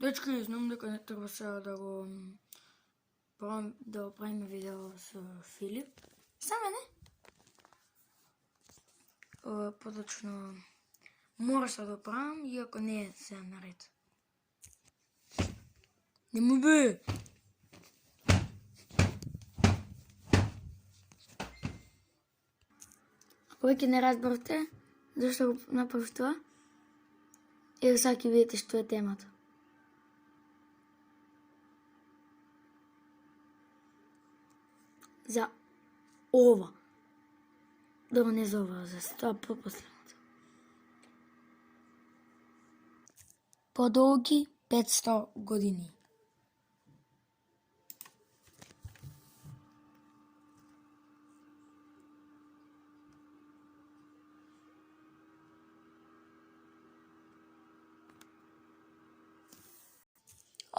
Дечки, знам дека не треба сега да го правиме видео со Филип. Саме не. Поточно мора се да правам, иако не е сега наред. Нема бе! Ако веќе не разбравте зашто го направив тоа, ево сега ќе видите што е темата. За ова. Добро, не за ова, за тоа последното. Подолги 500 години.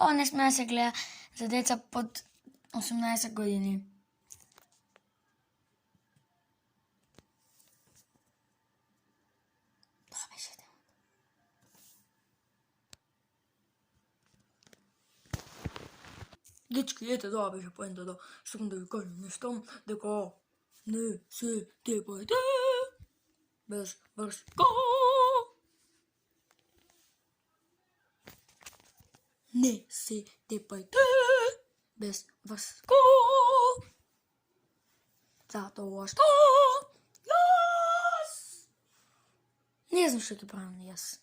Ова не сме да се гледа за деца под 18 години. Тоа беше темата. Дечки, ете, тоа беше поентата. Сакам да ви кажам нешто, дека не се тепајте без врска. Не се тепајте без врска. Затоа што јас не знам што ќе правам јас.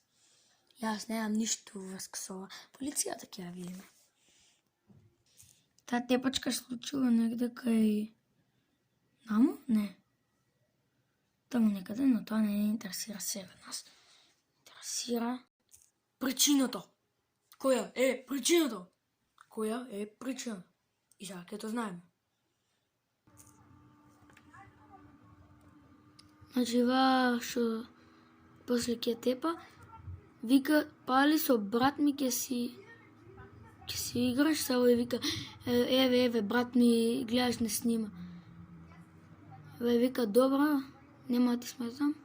Јас немам ништо врска со ова. Полицијата ќе ја видиме. Таа тепачка случува негде кај наму? Не. Таму некаде, но тоа не ни интересира сега нас. Интересира причината. Која е причината? Која е причината? И сега ќе тоа знаеме. Значи, што после ќе тепа, вика, пали со брат ми ќе си играш, само и вика, еве, брат ми, гледаш, не снима. Вика, добра, нема да ти сметам.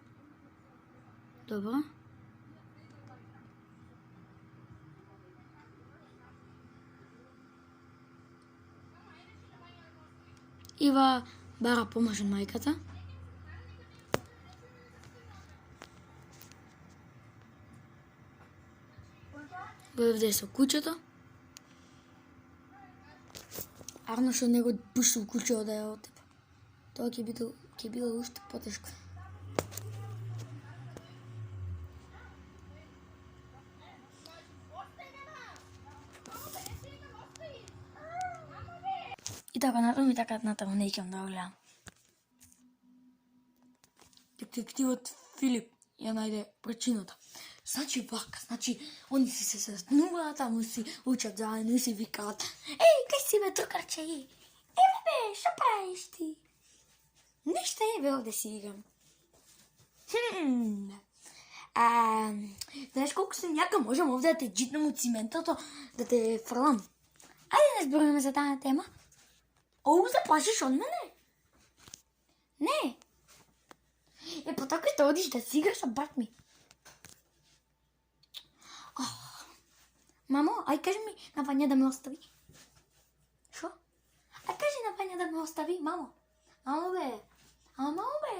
Добра. Ива бара помаже мајката. Вде со куќето. Арно што него пуштил куќето да ја отепа. Тоа ќе било уште потешко. И така натаму не икам да го гледам. Детективот Филип ја најде причината. Значи вака, они се заснуваат, таму си учат заедно и си викаат: "Еј, кај си бе, другарче? Еве бе, што правиш ти?" "Ништо, еве овде си играм." Знаеш колку сум јака, можам овде да те джитнам од циментото, да те фрлам. Ајде да зборуваме за таа тема. Оу, се плашиш од мене? Не. Потоа ќе одиш да си играш со брат ми. Мамо, ај кажи ми на Вања да ме остави. Шо? Ај кажи на Вања да ме остави, мамо. Мамо бе. Мамо бе.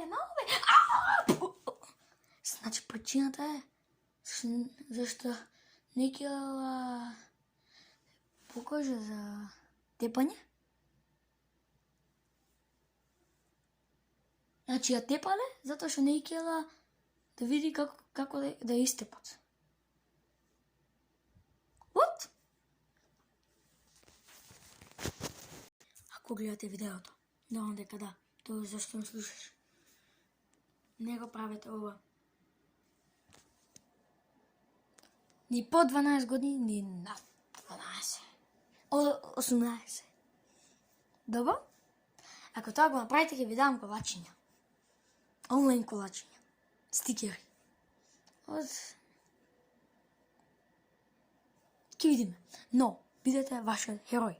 Значи причината е зашто не ќе покаже за тепање. Значи ја тепале затоа што не икела да види како да истепат. What? Ако гледате видеото, знам дека да, тоа зашто ме слушаш. Не го правете ова. Ни по 12 години, ни над 12. 18. Добро? Ако тоа го направите, ќе ви давам колачиња. Онлайн колачиња. Стикери. Ќе видиме. Но, бидете вашиот херој.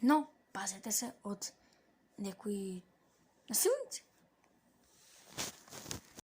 Но, пазете се од некои насилници.